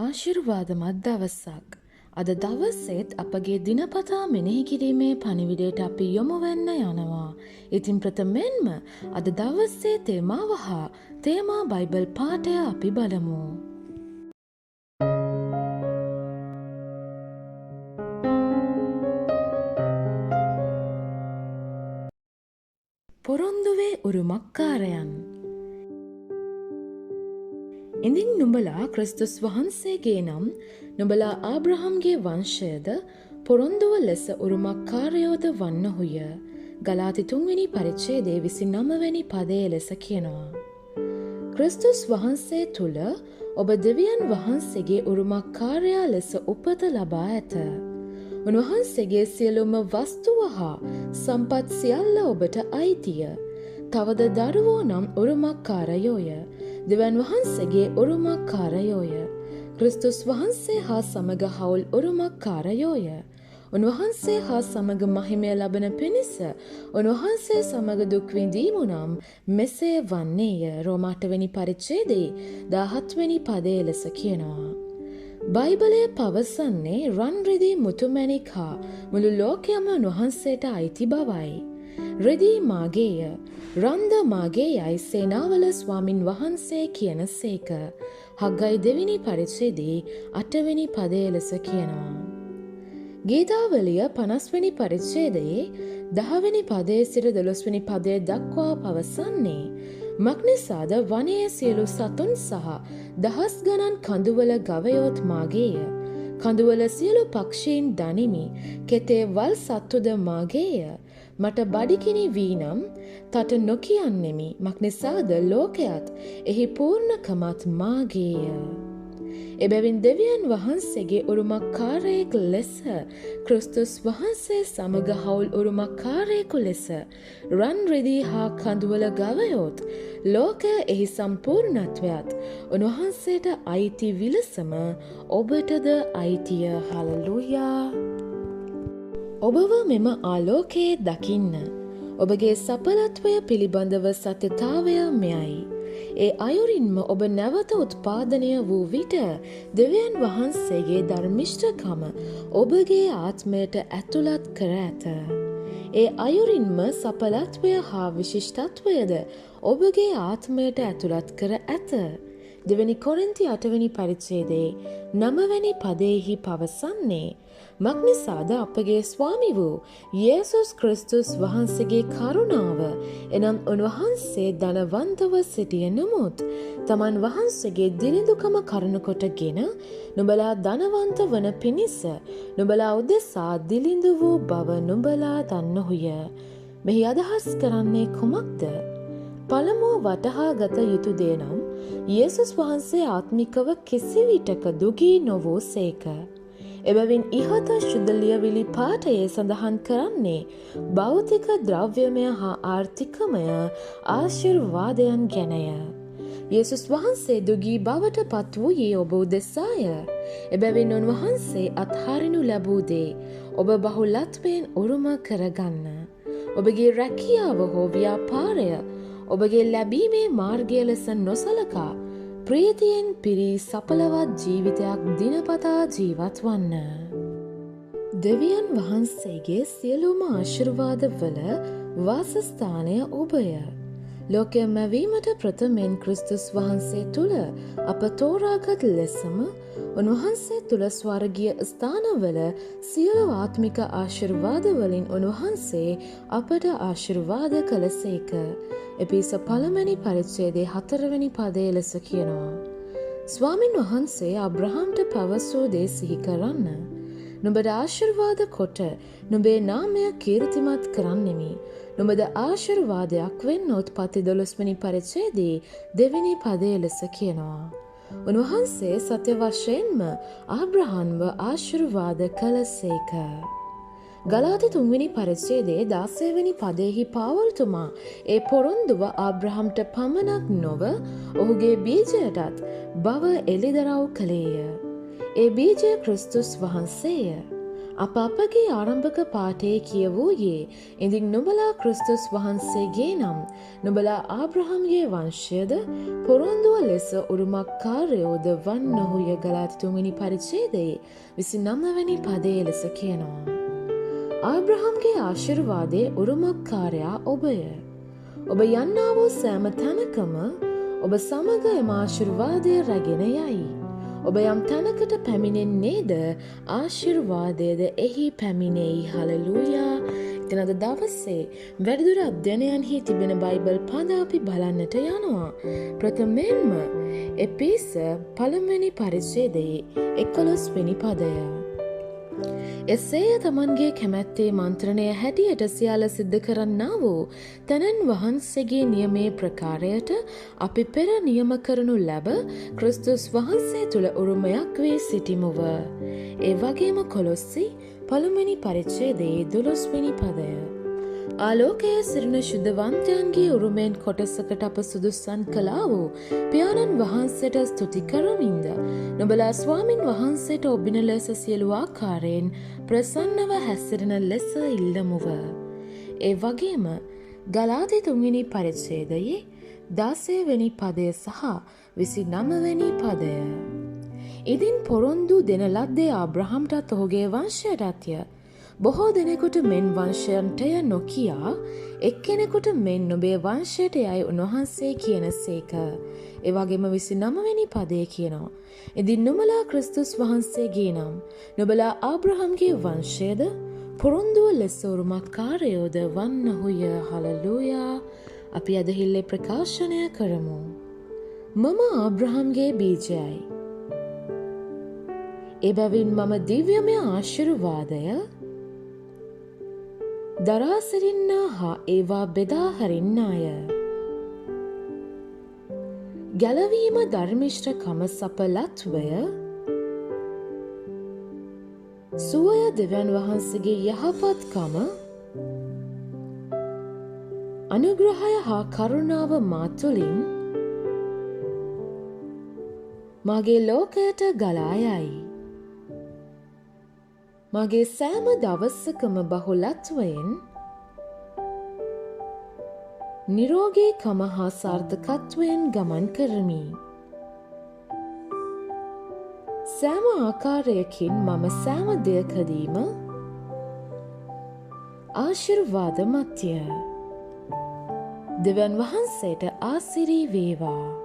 ආශිර්වාදමත් දවසක්. අද දවසේත් අපගේ දිනපතා මෙනෙහි කිරීමේ පණිවිඩයට අපි යොමු වෙන්න යනවා. ඉතින් ප්‍රථමයෙන්ම අද දවසේ තේමාව හා තේමා බයිබල් පාඨය අපි බලමු. පොරොන්දුවේ උරුමක්කාරයන්. ඉඳින් නුඹලා ක්‍රිස්තුස් වහන්සේගේ නම් නුඹලා ආබ්‍රහම්ගේ වංශයද පොරොන්දුව ලෙස උරුමක්කාරයෝද වන්නහුය. ගලාති 3 වෙනි පරිච්ඡේදයේ 29 වෙනි පදයේ ලෙස කියනවා. ක්‍රිස්තුස් වහන්සේ තුල ඔබ දෙවියන් වහන්සේගේ උරුමක්කාරයා ලෙස උපත ලබා ඇත. උන්වහන්සේගේ සියලුම වස්තුව හා සම්පත් සියල්ල ඔබට අයිතිය. තවද දරුවෝ නම් උරුමක්කාරයෝය. දෙවියන් වහන්සේගේ උරුමක්කාරයෝය. ක්‍රිස්තුස් වහන්සේ හා සමග හවුල් උරුමක්කාරයෝය. උන්වහන්සේ හා සමග මහිමය ලබන පිණිස උන්වහන්සේ සමග දුක් විඳීමු නම් මෙසේ වන්නේය. රෝමා 8 වෙනි පරිච්ඡේදයේ 17 වෙනි පදයේ ලෙස කියනවා. බයිබලය පවසන්නේ රන් රිදී මුතුමැණික් හා මුළු ලෝකයම උන්වහන්සේට අයිති බවයි. රිදී මාගේය, රන්ද මාගේ යයි සේනාවල ස්වාමින් වහන්සේ කියන සේක. හග්ගයි 2 වෙනි පරිච්ඡේදයේ 8 වෙනි පදයේ ලෙස කියනවා. ගීතාවලිය 50 වෙනි පරිච්ඡේදයේ 10 වෙනි පදයේ සිට 12 වෙනි පදයේ දක්වා පවසන්නේ මක්නිසාද වනයේ සියලු සතුන් සහ දහස් ගණන් කඳුවල ගවයොත් මාගේය. කඳුවල සියලු පක්ෂීන් දනිමි. කෙතේ වල් සත්තුද මාගේය. මට බඩිකිනි වී නම් තට නොකියන්නෙමි. මක්නිසාද ලෝකයත් එහි පූර්ණකමත් මාගේය. එබැවින් දෙවියන් වහන්සේගේ උරුමක්කාරයෙක් ලෙස ක්‍රිස්තුස් වහන්සේ සමග හවුල් උරුමක්කාරයෙකු ලෙස රන් රිදී හා කඳුවල ගවයොත් ලෝකය එහි සම්පූර්ණත්වයත් උන්වහන්සේට අයිති විලසම ඔබටද අයිතිය. හලලුයා. ඔබව මෙම ආලෝකයේ දකින්න. ඔබගේ සඵලත්වය පිළිබඳව සත්‍යතාවය මෙයයි. ඒ අයුරින්ම ඔබ නැවත උත්පාදනය වූ විට දෙවියන් වහන්සේගේ ධර්මිෂ්ඨකම ඔබගේ ආත්මයට ඇතුළත් කර ඇත. ඒ අයුරින්ම සඵලත්වය හා විශිෂ්ටත්වයද ඔබගේ ආත්මයට ඇතුළත් කර ඇත. 2 කොරින්ති 8 වෙනි පරිච්ඡේදයේ 9 වෙනි පදයේහි පවසන්නේ මක්නිසාද අපගේ ස්වාමි වූ යේසුස් ක්‍රිස්තුස් වහන්සේගේ කරුණාව එනම් උන්වහන්සේ ධනවන්තව සිටිය නමුත් තමන් වහන්සේගේ දිළිඳුකම කරුණු කොටගෙන නුඹලා ධනවන්ත වන පිණිස නුඹලා උදෙසා දිළිඳු වූ බව නුඹලා දන්නහුය. මෙහි අදහස් කරන්නේ කුමක්ද? පළමුව වටහා ගත යුතු දේ නම් යේසුස් වහන්සේ ආත්මිකව කිසිවිටක දුගී නොවූ සේක. එබැවින් ඉහත ශුද්ධ ලියවිලි පාඨයේ සඳහන් කරන්නේ භෞතික ද්‍රව්‍යමය හා ආර්ථිකමය ආශිර්වාදයන් ගැනය. යේසුස් වහන්සේ දුගී බවට පත් වූයේ ඔබ උදෙසාය. එබැවින් උන්වහන්සේ අත්හරිනු ලැබූ දේ ඔබ බහුලත්වයෙන් උරුම කරගන්න. ඔබගේ රැකියාව හෝ ව්‍යාපාරය ඔබගේ ලැබීමේ මාර්ගය ලෙස නොසලකා ප්‍රීතියෙන් පිරී සඵලවත් ජීවිතයක් දිනපතා ජීවත් වන්න. දෙවියන් වහන්සේගේ සියලුම ආශිර්වාදවල වාසස්ථානය ඔබය. ලෝකය මැවීමට ප්‍රථමයෙන් ක්‍රිස්තුස් වහන්සේ තුළ අප තෝරාගත් ලෙසම උන්වහන්සේ තුළ ස්වර්ගීය ස්ථානවල සියලු ආත්මික ආශිර්වාදවලින් උන්වහන්සේ අපට ආශිර්වාද කළසේක. එපිස 1 වෙනි පරිච්ඡේදයේ 4 වෙනි පදයේ ලෙස කියනවා. ස්වාමින් වහන්සේ අබ්‍රහම්ට පැවසූ දේ සිහි කරන්න. නුඹට ආශිර්වාද කොට නුඹේ නාමය කීර්තිමත් කරන්නෙමි. නුඹද ආශිර්වාදයක් වෙන්නොත් පති 12 වෙනි පරිච්ඡේදයේ 2 වෙනි පදයේ ලෙස කියනවා. උන්වහන්සේ සත්‍ය වශයෙන්ම ආබ්‍රහම්ව ආශිර්වාද කළසේක. ගලාති 3 වෙනි පරිච්ඡේදයේ 16 වෙනි පදයේහි පාවල්තුමා ඒ පොරොන්දුව ආබ්‍රහම්ට පමණක් නොව ඔහුගේ බීජයටත් බව එළිදරව් කළේය. ඒ බීජය ක්‍රිස්තුස් වහන්සේය. අප අපගේ ආරම්භක පාඨයේ කියවූයේ ඉදින් නුඹලා ක්‍රිස්තුස් වහන්සේගේ නම් නුඹලා ආබ්‍රහම්ගේ වංශයද පොරොන්දුව ලෙස උරුමකාරයෝද වන්නහුය ගලාති 3 වෙනි පරිච්ඡේදයේ 29 වෙනි පදයේ ලෙස කියනවා. ආබ්‍රහම්ගේ ආශිර්වාදයේ උරුමකාරයා ඔබය. ඔබ යන්නා වූ සෑම තැනකම ඔබ සමග එම ආශිර්වාදය රැගෙන යයි. ඔබ යම් තැනකට පැමිණෙන්නේද ආශිර්වාදයද එහි පැමිණෙයි. හලෙලූයා. ඉතින් අද දවසේ වැඩිදුර අධ්‍යයනයන්හි තිබෙන බයිබල් පද අපි බලන්නට යනවා. ප්‍රථමයෙන්ම එපේස පළමුවෙනි පරිච්ඡේදයේ 11 වෙනි පදය. එසේය තමන්ගේ කැමැත්තේ මන්ත්‍රණය හැටියට සියල්ල සිද්ධ කරන්නා වූ තැනන් වහන්සේගේ නියමේ ප්‍රකාරයට අපි පෙර නියම කරනු ලැබ ක්‍රිස්තුස් වහන්සේ තුළ උරුමයක් වී සිටිමුව. ඒ වගේම කොලොස්සි පළමුවෙනි පරිච්ඡේදයේ 12 වෙනි පදය. ආලෝකයේ සිටින ශුද්ධවන්තයන්ගේ උරුමෙන් කොටසකට අප සුදුස්සන් කළා වූ පියාණන් වහන්සේට ස්තුති කරමින්ද නුඹලා ස්වාමින් වහන්සේට ඔබින ලෙස සියලු ආකාරයෙන් ප්‍රසන්නව හැසිරෙන ලෙස ඉල්ලමුව. ඒ වගේම ගලාති 3 වෙනි පරිච්ඡේදයේ 16 වෙනි පදය සහ 29 වෙනි පදය. ඉදින් පොරොන්දු දෙන ලද්දේ ආබ්‍රහම්ටත් ඔහුගේ වංශයටත්ය. බොහෝ දෙනෙකුට මෙන් වංශයන්ටය නොකියා එක්කෙනෙකුට මෙන් ඔබේ වංශයට යයි උන්වහන්සේ කියනසේක. ඒ වගේම 29 වෙනි පදයේ කියනවා. ඉදින් නුඹලා ක්‍රිස්තුස් වහන්සේගේ නම් නුඹලා ආබ්‍රහම්ගේ වංශයද පොරොන්දුව ලෙස උරුමකාරයෝද වන්නහුය. හලෙලූයා. අපි අද හිල්ලේ ප්‍රකාශනය කරමු. මම ආබ්‍රහම්ගේ බීජයයි. එබැවින් මම දිව්‍යමය ආශිර්වාදය දරා සිටින්නා හා ඒවා බෙදා හරින්නාය. ගැලවීම ධර්මිෂ්ඨකම සපලත්වය සුවය දෙවියන් වහන්සේගේ යහපත්කම අනුග්‍රහය හා කරුණාව මා තුළින් මගේ ලෝකයට ගලා යයි. මගේ සෑම දවසකම බහුලත්වයෙන් නිරෝගීකම හා සාර්ථකත්වයෙන් ගමන් කරමි. සෑම ආකාරයකින් මම සෑම දෙයකදීම ආශිර්වාද මත්ය. දෙවියන් වහන්සේට ආසිරි වේවා.